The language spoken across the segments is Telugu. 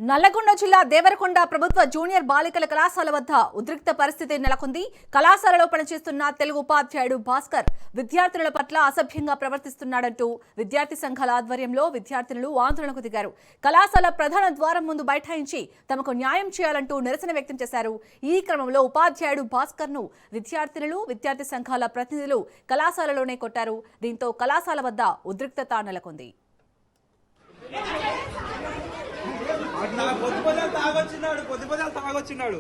నల్లగొండ జిల్లా దేవరకొండ ప్రభుత్వ జూనియర్ బాలికల కళాశాల వద్ద ఉద్రిక్త పరిస్థితి నెలకొంది. కళాశాలలో పనిచేస్తున్న తెలుగు ఉపాధ్యాయుడు భాస్కర్ విద్యార్థుల పట్ల అసభ్యంగా ప్రవర్తిస్తున్నాడంటూ విద్యార్థి సంఘాల ఆధ్వర్యంలో విద్యార్థినులు ఆందోళనకు దిగారు. కళాశాల ప్రధాన ద్వారం ముందు బైఠాయించి తమకు న్యాయం చేయాలంటూ నిరసన వ్యక్తం చేశారు. ఈ క్రమంలో ఉపాధ్యాయుడు భాస్కర్ ను విద్యార్థినులు, విద్యార్థి సంఘాల ప్రతినిధులు కళాశాలలోనే కొట్టారు. దీంతో కళాశాల వద్ద ఉద్రిక్తత నెలకొంది. తాగొచ్చినాడు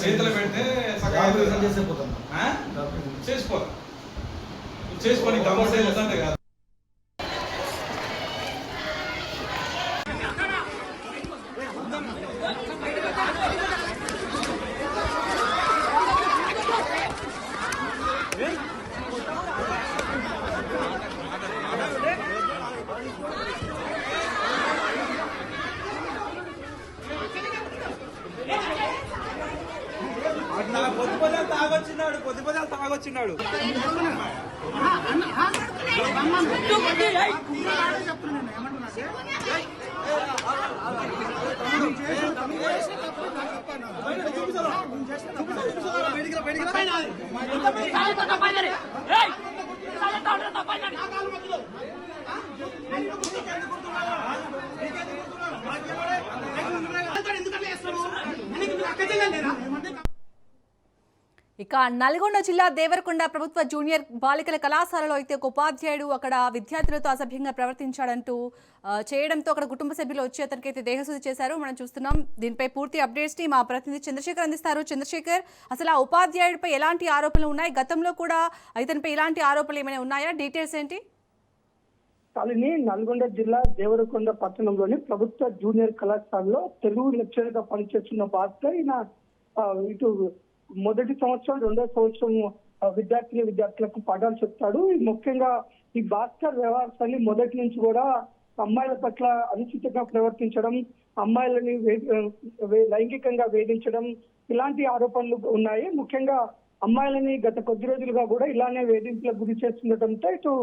చేతులు పెడితే చేసుకోని కాదు. తాగొచ్చినాడు ఇక నల్గొండ జిల్లా దేవరకొండ ప్రభుత్వ జూనియర్ బాలికల కళాశాలలో అయితే ఒక ఉపాధ్యాయుడు అక్కడ విద్యార్థులతో అసభ్యంగా ప్రవర్తించాడంటూ చేయడంతో అక్కడ కుటుంబ సభ్యులు వచ్చి అతనికైతే దేహశుద్ధి చేశారు. మనం చూస్తున్నాం. దీనిపై పూర్తి అప్డేట్స్ ని మా ప్రతినిధి చంద్రశేఖర్ అందిస్తారు. చంద్రశేఖర్, అసలు ఆ ఉపాధ్యాయుడిపై ఎలాంటి ఆరోపణలు ఉన్నాయి? గతంలో కూడా ఇతనిపై ఇలాంటి ఆరోపణలు ఏమైనా ఉన్నాయా? డీటెయిల్స్ ఏంటి? కాలిని నల్గొండ జిల్లా దేవరకొండ పట్టణంలోని ప్రభుత్వ జూనియర్ కళాశాలలో తెలుగు లెక్చరర్ గా పనిచేస్తున్న భాస్కర్ ఈయన ఇటు మొదటి సంవత్సరం, రెండో సంవత్సరం విద్యార్థులకు పాఠాలు చెప్తాడు. ముఖ్యంగా ఈ భాస్కర్ వ్యవహారాన్ని మొదటి నుంచి కూడా అమ్మాయిల పట్ల అనుచితంగా ప్రవర్తించడం, అమ్మాయిలని లైంగికంగా వేధించడం, ఇలాంటి ఆరోపణలు ఉన్నాయి. ముఖ్యంగా అమ్మాయిలని గత కొద్ది రోజులుగా కూడా ఇలానే వేధింపులకు గురి చేస్తుండటంతో ఇటు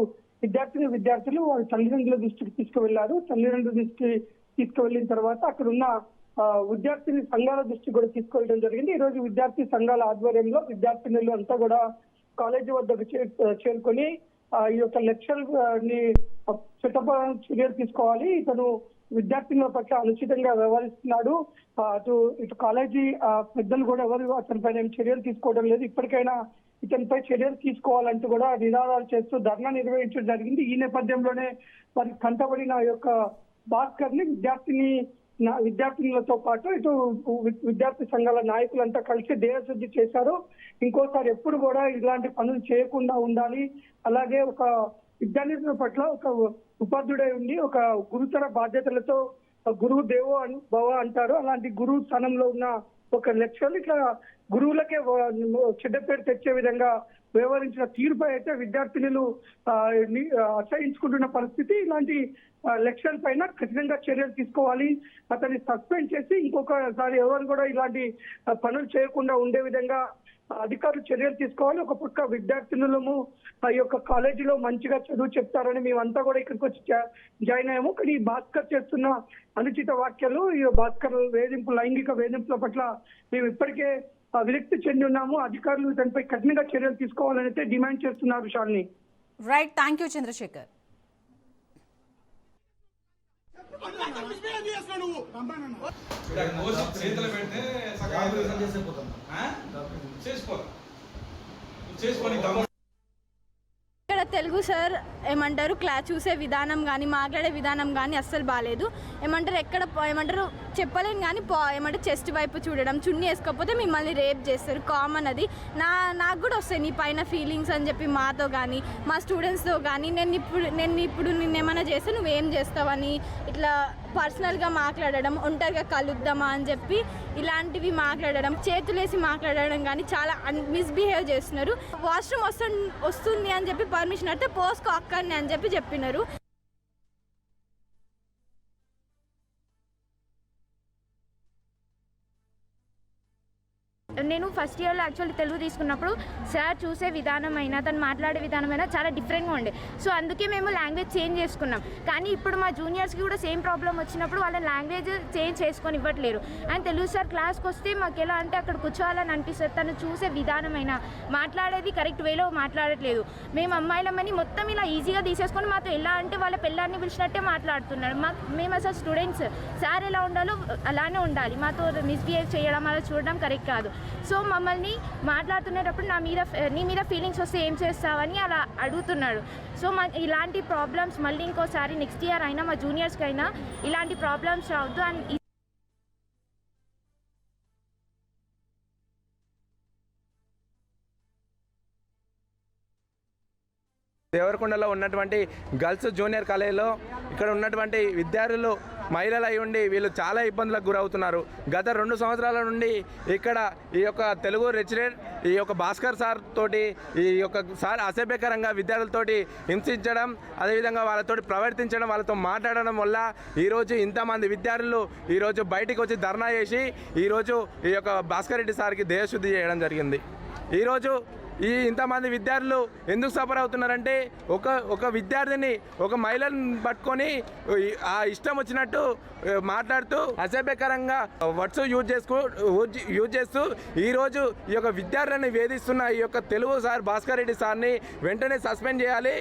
విద్యార్థులు వాళ్ళ తల్లిదండ్రుల దృష్టికి తీసుకువెళ్లారు. తల్లిదండ్రుల దృష్టికి తీసుకువెళ్లిన తర్వాత అక్కడ ఉన్న విద్యార్థి సంఘాల దృష్టి కూడా తీసుకెళ్ళడం జరిగింది. ఈ రోజు విద్యార్థి సంఘాల ఆధ్వర్యంలో విద్యార్థినులు అంతా కూడా కాలేజీ వద్దకు చేరుకొని ఈ యొక్క లెక్చర్ ని చర్యలు తీసుకోవాలి, ఇతను విద్యార్థినుల పట్ల అనుచితంగా వ్యవహరిస్తున్నాడు, ఇటు కాలేజీ పెద్దలు కూడా ఎవరు అతనిపైన చర్యలు తీసుకోవడం లేదు, ఇప్పటికైనా ఇతనిపై చర్యలు తీసుకోవాలంటూ కూడా నినాదాలు చేస్తూ ధర్నా నిర్వహించడం జరిగింది. ఈ నేపథ్యంలోనే మరి కంటబడిన యొక్క భాస్కర్ ని విద్యార్థినులతో పాటు ఇటు విద్యార్థి సంఘాల నాయకులంతా కలిసి దేహశుద్ధి చేశారు. ఇంకోసారి ఎప్పుడు కూడా ఇలాంటి పనులు చేయకుండా ఉండాలి, అలాగే ఒక విద్యార్థుల పట్ల ఒక ఉపాధ్యుడై ఉండి ఒక గురుతర బాధ్యతలతో గురువు దేవో భవ అంటారు, అలాంటి గురువు స్థానంలో ఉన్న ఒక లెక్చర్ ఇట్లా గురువులకే చెడ్డ పేరు తెచ్చే విధంగా వ్యవహరించిన తీరుపై అయితే విద్యార్థినులు అసహించుకుంటున్న పరిస్థితి. ఇలాంటి లెక్చర్ పైన ఖచ్చితంగా చర్యలు తీసుకోవాలి, అతన్ని సస్పెండ్ చేసి ఇంకొకసారి ఎవరు కూడా ఇలాంటి పనులు చేయకుండా ఉండే విధంగా అధికారులు చర్యలు తీసుకోవాలి. ఒక పక్క విద్యార్థినులము ఈ యొక్క కాలేజీలో మంచిగా చదువు చెప్తారని మేమంతా కూడా ఇక్కడికి వచ్చి జాయిన్ అయ్యాము. కానీ ఈ భాస్కర్ చేస్తున్న అనుచిత వ్యాఖ్యలు, ఈ భాస్కర్ లైంగిక వేధింపుల పట్ల మేము ఇప్పటికే విరక్తి చెంది ఉన్నాము. అధికారులు దానిపై కఠినంగా చర్యలు తీసుకోవాలని అయితే డిమాండ్ చేస్తున్నారు. Shalini. Right, thank you Chandrashekar. చేతులు పెడితే ఇక్కడ తెలుగు సార్ ఏమంటారు క్లాస్ చూసే విధానం కానీ మాట్లాడే విధానం కానీ అస్సలు బాగాలేదు. ఏమంటారు చెప్పలేను కానీ ఏమంటే చెస్ట్ వైపు చూడడం, చున్నీ వేసుకోకపోతే మిమ్మల్ని రేప్ చేస్తారు, కామన్ అది. నాకు కూడా వస్తాయి నీ పైన ఫీలింగ్స్ అని చెప్పి మాతో కానీ మా స్టూడెంట్స్తో కానీ నేను ఇప్పుడు నిన్నేమైనా చేస్తే నువ్వేం చేస్తావని ఇట్లా పర్సనల్గా మాట్లాడడం, ఒంటరిగా కలుద్దామా అని చెప్పి ఇలాంటివి మాట్లాడడం, చేతులేసి మాట్లాడడం కానీ చాలా మిస్బిహేవ్ చేస్తున్నారు. వాష్రూమ్ వస్తుంది అని చెప్పి పర్మిషన్ అయితే పోస్కో అక్కడిని అని చెప్పి చెప్పినారు. నేను ఫస్ట్ ఇయర్లో యాక్చువల్లీ తెలుగు తీసుకున్నప్పుడు సార్ చూసే విధానమైనా తను మాట్లాడే విధానమైనా చాలా డిఫరెంట్గా ఉండే. సో అందుకే మేము లాంగ్వేజ్ చేంజ్ చేసుకున్నాం. కానీ ఇప్పుడు మా జూనియర్స్కి కూడా సేమ్ ప్రాబ్లం వచ్చినప్పుడు వాళ్ళ లాంగ్వేజ్ చేంజ్ చేసుకొని ఇవ్వట్లేరు. అండ్ తెలుగు సార్ క్లాస్కి వస్తే మాకు ఎలా అంటే అక్కడ కూర్చోవాలని అనిపిస్తుంది. తను చూసే విధానమైనా మాట్లాడేది కరెక్ట్ వేలో మాట్లాడట్లేదు. మేము అమ్మాయిలమని మొత్తం ఇలా ఈజీగా తీసేసుకొని మాతో ఎలా అంటే వాళ్ళ పిల్లల్ని పిలిచినట్టే మాట్లాడుతున్నారు. మేము అసలు స్టూడెంట్స్ సార్ ఎలా ఉండాలో అలానే ఉండాలి. మాతో మిస్బిహేవ్ చేయడం అలా చూడడం కరెక్ట్ కాదు. సో మమ్మల్ని మాట్లాడుతున్నప్పుడు నీ మీద ఫీలింగ్స్ వస్తే ఏం చేస్తావని అలా అడుగుతున్నాడు. సో ఇలాంటి ప్రాబ్లమ్స్ మళ్ళీ ఇంకోసారి నెక్స్ట్ ఇయర్ అయినా మా జూనియర్స్కి అయినా ఇలాంటి ప్రాబ్లమ్స్ రావద్దు. అండ్ దేవరకొండలో ఉన్నటువంటి గర్ల్స్ జూనియర్ కాలేజీలో ఇక్కడ ఉన్నటువంటి విద్యార్థులు మహిళలు అయి ఉండి వీళ్ళు చాలా ఇబ్బందులకు గురవుతున్నారు. గత 2 సంవత్సరాల నుండి ఇక్కడ ఈ యొక్క తెలుగు లెక్చరర్ ఈ యొక్క భాస్కర్ సార్ తోటి ఈ యొక్క సార్ అసభ్యకరంగా విద్యార్థులతోటి హింసించడం, అదేవిధంగా వాళ్ళతోటి ప్రవర్తించడం, వాళ్ళతో మాట్లాడడం వల్ల ఈరోజు ఇంతమంది విద్యార్థులు ఈరోజు బయటికి వచ్చి ధర్నా చేసి ఈరోజు ఈ యొక్క భాస్కర్ రెడ్డి సార్కి దేహశుద్ధి చేయడం జరిగింది. ఈరోజు ఇంతమంది విద్యార్థులు ఎందుకు సఫర్ అవుతున్నారంటే ఒక విద్యార్థిని ఒక మహిళను పట్టుకొని ఆ ఇష్టం వచ్చినట్టు మాట్లాడుతూ అసభ్యకరంగా వర్డ్స్ యూజ్ చేస్తూ ఈరోజు ఈ యొక్క విద్యార్థులను వేధిస్తున్న ఈ యొక్క తెలుగు సార్ భాస్కర్ రెడ్డి సార్ని వెంటనే సస్పెండ్ చేయాలి.